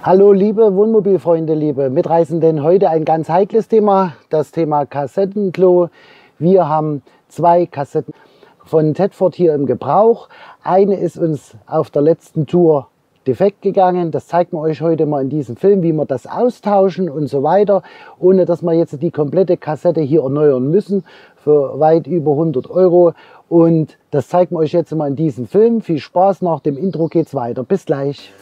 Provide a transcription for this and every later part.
Hallo liebe Wohnmobilfreunde, liebe Mitreisenden, heute ein ganz heikles Thema, das Thema Kassettenklo. Wir haben zwei Kassetten von Tedford hier im Gebrauch. Eine ist uns auf der letzten Tour defekt gegangen. Das zeigt man euch heute mal in diesem Film, wie wir das austauschen und so weiter, ohne dass wir jetzt die komplette Kassette hier erneuern müssen für weit über 100 €. Und das zeigt man euch jetzt mal in diesem Film. Viel Spaß, nach dem Intro geht's weiter. Bis gleich.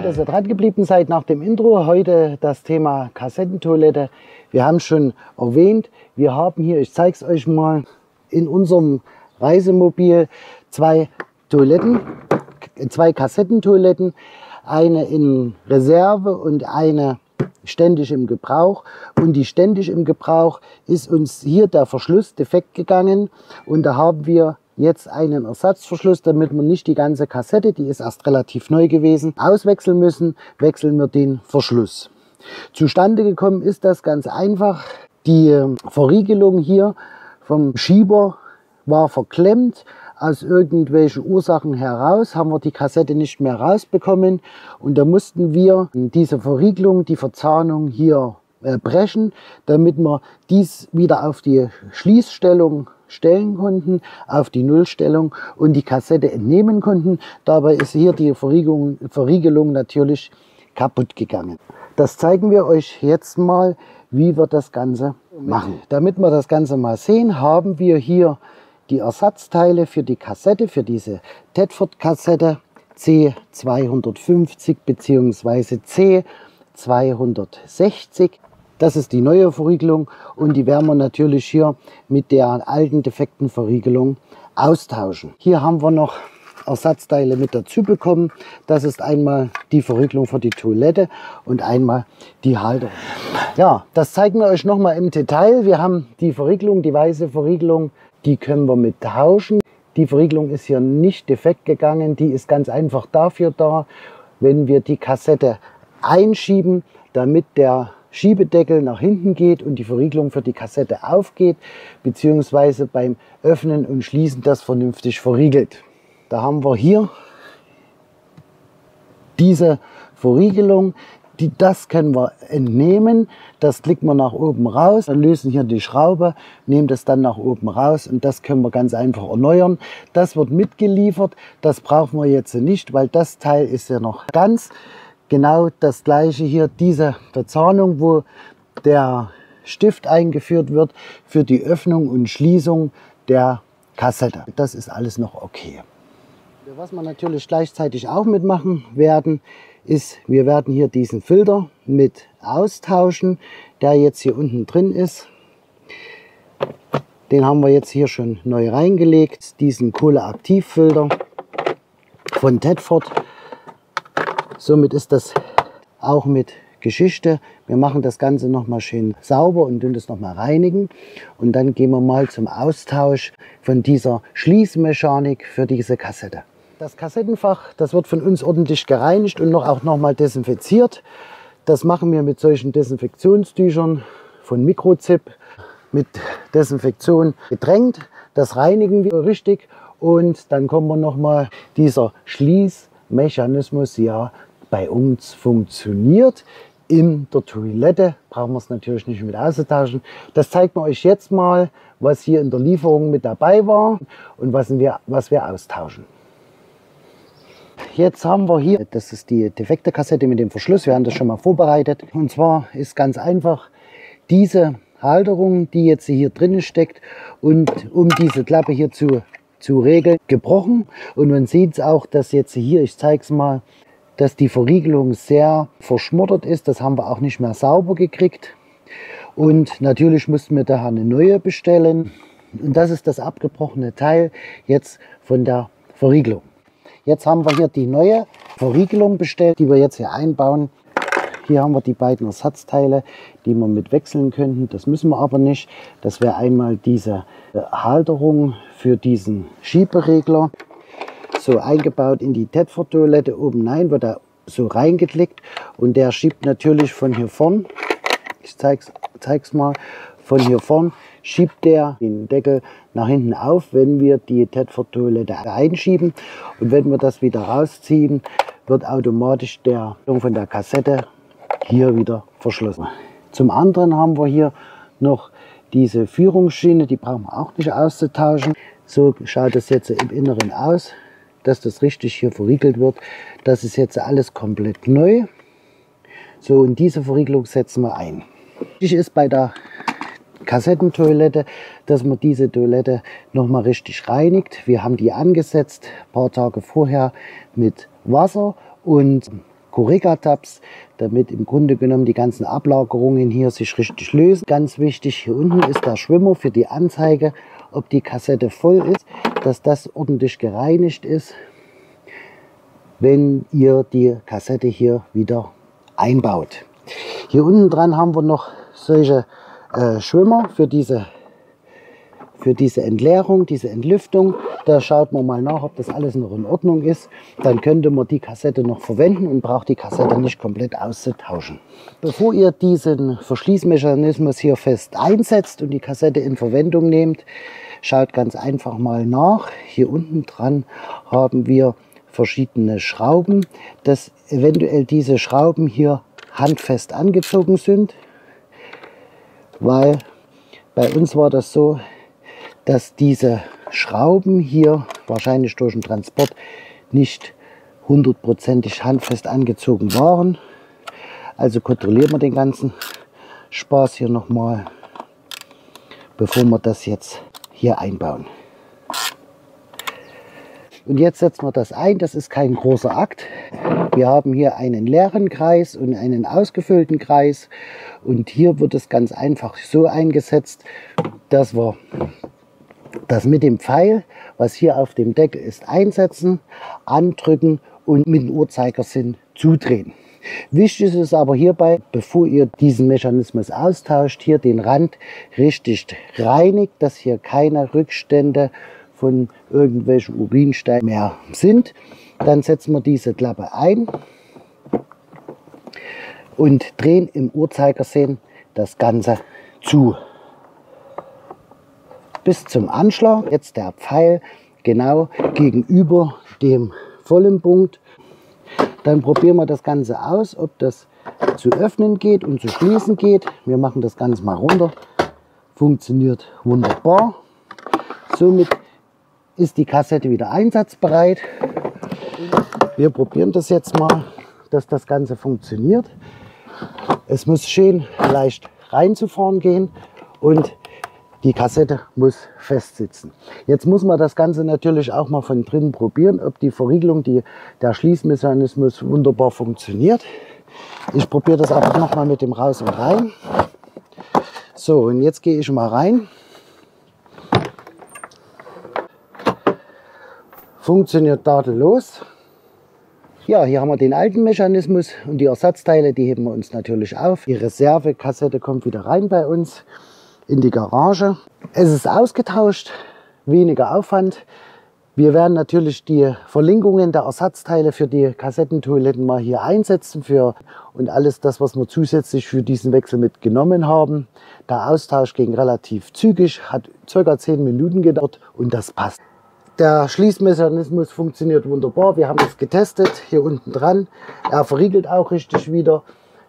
Dass ihr dran geblieben seid nach dem Intro. Heute das Thema Kassettentoilette. Wir haben schon erwähnt, wir haben hier, ich zeige es euch mal, in unserem Reisemobil zwei Kassettentoiletten, eine in Reserve und eine ständig im Gebrauch. Und die ständig im Gebrauch ist uns hier der Verschluss defekt gegangen und da haben wir jetzt einen Ersatzverschluss, damit wir nicht die ganze Kassette, die ist erst relativ neu gewesen, auswechseln müssen, wechseln wir den Verschluss. Zustande gekommen ist das ganz einfach. Die Verriegelung hier vom Schieber war verklemmt. Aus irgendwelchen Ursachen heraus haben wir die Kassette nicht mehr rausbekommen und da mussten wir diese Verriegelung, die Verzahnung hier brechen, damit wir dies wieder auf die Schließstellung stellen konnten, auf die Nullstellung und die Kassette entnehmen konnten. Dabei ist hier die Verriegelung natürlich kaputt gegangen. Das zeigen wir euch jetzt mal, wie wir das Ganze machen. Damit wir das Ganze mal sehen, haben wir hier die Ersatzteile für die Kassette, für diese Tedford-Kassette C250 bzw. C260. Das ist die neue Verriegelung und die werden wir natürlich hier mit der alten defekten Verriegelung austauschen. Hier haben wir noch Ersatzteile mit dazu bekommen. Das ist einmal die Verriegelung für die Toilette und einmal die Halterung. Ja, das zeigen wir euch noch mal im Detail. Wir haben die Verriegelung, die weiße Verriegelung, die können wir mit tauschen. Die Verriegelung ist hier nicht defekt gegangen, die ist ganz einfach dafür da, wenn wir die Kassette einschieben, damit der Schiebedeckel nach hinten geht und die Verriegelung für die Kassette aufgeht, beziehungsweise beim Öffnen und Schließen das vernünftig verriegelt. Da haben wir hier diese Verriegelung, das können wir entnehmen, das klicken wir nach oben raus, dann lösen hier die Schraube, nehmen das dann nach oben raus und das können wir ganz einfach erneuern. Das wird mitgeliefert, das brauchen wir jetzt nicht, weil das Teil ist ja noch ganz. Genau das gleiche hier, diese Verzahnung, wo der Stift eingeführt wird für die Öffnung und Schließung der Kassette. Das ist alles noch okay. Was wir natürlich gleichzeitig auch mitmachen werden, ist, wir werden hier diesen Filter mit austauschen, der jetzt hier unten drin ist. Den haben wir jetzt hier schon neu reingelegt, diesen Kohleaktivfilter von Tedford. Somit ist das auch mit Geschichte. Wir machen das Ganze noch mal schön sauber und tun das noch mal reinigen. Und dann gehen wir mal zum Austausch von dieser Schließmechanik für diese Kassette. Das Kassettenfach, das wird von uns ordentlich gereinigt und auch noch mal desinfiziert. Das machen wir mit solchen Desinfektionstüchern von Mikrozip mit Desinfektion getränkt. Das reinigen wir richtig und dann kommen wir noch mal dieser Schließmechanismus, ja, bei uns funktioniert. In der Toilette brauchen wir es natürlich nicht mit auszutauschen. Das zeigt man euch jetzt mal, was hier in der Lieferung mit dabei war und was wir austauschen. Jetzt haben wir hier, das ist die defekte Kassette mit dem Verschluss, wir haben das schon mal vorbereitet. Und zwar ist ganz einfach diese Halterung, die jetzt hier drin steckt und um diese Klappe hier zu regeln, gebrochen. Und man sieht es auch, dass jetzt hier, ich zeige es mal, dass die Verriegelung sehr verschmottert ist. Das haben wir auch nicht mehr sauber gekriegt. Und natürlich mussten wir daher eine neue bestellen. Und das ist das abgebrochene Teil jetzt von der Verriegelung. Jetzt haben wir hier die neue Verriegelung bestellt, die wir jetzt hier einbauen. Hier haben wir die beiden Ersatzteile, die wir mit wechseln könnten. Das müssen wir aber nicht. Das wäre einmal diese Halterung für diesen Schieberegler. So eingebaut in die Tedford-Toilette oben rein, wird er so reingeklickt und der schiebt natürlich von hier vorn, ich zeig's mal, von hier vorn schiebt der den Deckel nach hinten auf, wenn wir die Tedford-Toilette einschieben, und wenn wir das wieder rausziehen, wird automatisch der von der Kassette hier wieder verschlossen. Zum anderen haben wir hier noch diese Führungsschiene, die brauchen wir auch nicht auszutauschen. So schaut es jetzt im Inneren aus, dass das richtig hier verriegelt wird. Das ist jetzt alles komplett neu. So, und diese Verriegelung setzen wir ein. Wichtig ist bei der Kassettentoilette, dass man diese Toilette nochmal richtig reinigt. Wir haben die angesetzt, ein paar Tage vorher mit Wasser und Correga-Tabs, damit im Grunde genommen die ganzen Ablagerungen hier sich richtig lösen. Ganz wichtig, hier unten ist der Schwimmer für die Anzeige, ob die Kassette voll ist, dass das ordentlich gereinigt ist, wenn ihr die Kassette hier wieder einbaut. Hier unten dran haben wir noch solche Schwimmer für diese Entleerung, diese Entlüftung. Da schaut man mal nach, ob das alles noch in Ordnung ist. Dann könnte man die Kassette noch verwenden und braucht die Kassette nicht komplett auszutauschen. Bevor ihr diesen Verschließmechanismus hier fest einsetzt und die Kassette in Verwendung nehmt, schaut ganz einfach mal nach. Hier unten dran haben wir verschiedene Schrauben, dass eventuell diese Schrauben hier handfest angezogen sind, weil bei uns war das so, dass diese Schrauben hier wahrscheinlich durch den Transport nicht hundertprozentig handfest angezogen waren. Also kontrollieren wir den ganzen Spaß hier nochmal, bevor wir das jetzt hier einbauen. Und jetzt setzen wir das ein. Das ist kein großer Akt. Wir haben hier einen leeren Kreis und einen ausgefüllten Kreis. Und hier wird es ganz einfach so eingesetzt, dass wir das mit dem Pfeil, was hier auf dem Deckel ist, einsetzen, andrücken und mit dem Uhrzeigersinn zudrehen. Wichtig ist aber hierbei, bevor ihr diesen Mechanismus austauscht, hier den Rand richtig reinigt, dass hier keine Rückstände von irgendwelchen Urinsteinen mehr sind. Dann setzen wir diese Klappe ein und drehen im Uhrzeigersinn das Ganze zu. Bis zum Anschlag. Jetzt der Pfeil genau gegenüber dem vollen Punkt. Dann probieren wir das Ganze aus, ob das zu öffnen geht und zu schließen geht. Wir machen das Ganze mal runter. Funktioniert wunderbar. Somit ist die Kassette wieder einsatzbereit. Wir probieren das jetzt mal, dass das Ganze funktioniert. Es muss schön leicht reinzufahren gehen und die Kassette muss fest sitzen. Jetzt muss man das Ganze natürlich auch mal von drinnen probieren, ob die Verriegelung, der Schließmechanismus wunderbar funktioniert. Ich probiere das einfach noch mal mit dem Raus und Rein. So, und jetzt gehe ich mal rein. Funktioniert tadellos. Ja, hier haben wir den alten Mechanismus und die Ersatzteile, die heben wir uns natürlich auf. Die Reservekassette kommt wieder rein bei uns in die Garage. Es ist ausgetauscht, weniger Aufwand. Wir werden natürlich die Verlinkungen der Ersatzteile für die Kassettentoiletten mal hier einsetzen und alles das, was wir zusätzlich für diesen Wechsel mitgenommen haben. Der Austausch ging relativ zügig, hat ca. 10 Minuten gedauert und das passt. Der Schließmechanismus funktioniert wunderbar. Wir haben das getestet, hier unten dran. Er verriegelt auch richtig wieder.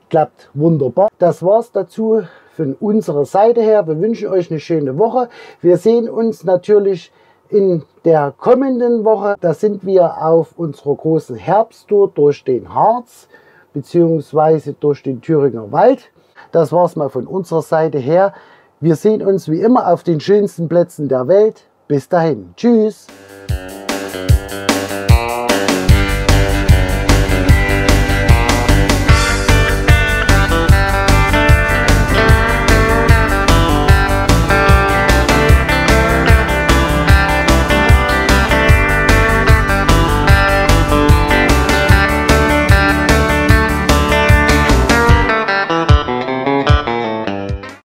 Klappt wunderbar. Das war's dazu von unserer Seite her. Wir wünschen euch eine schöne Woche. Wir sehen uns natürlich in der kommenden Woche. Da sind wir auf unserer großen Herbsttour durch den Harz bzw. durch den Thüringer Wald. Das war's mal von unserer Seite her. Wir sehen uns wie immer auf den schönsten Plätzen der Welt. Bis dahin. Tschüss.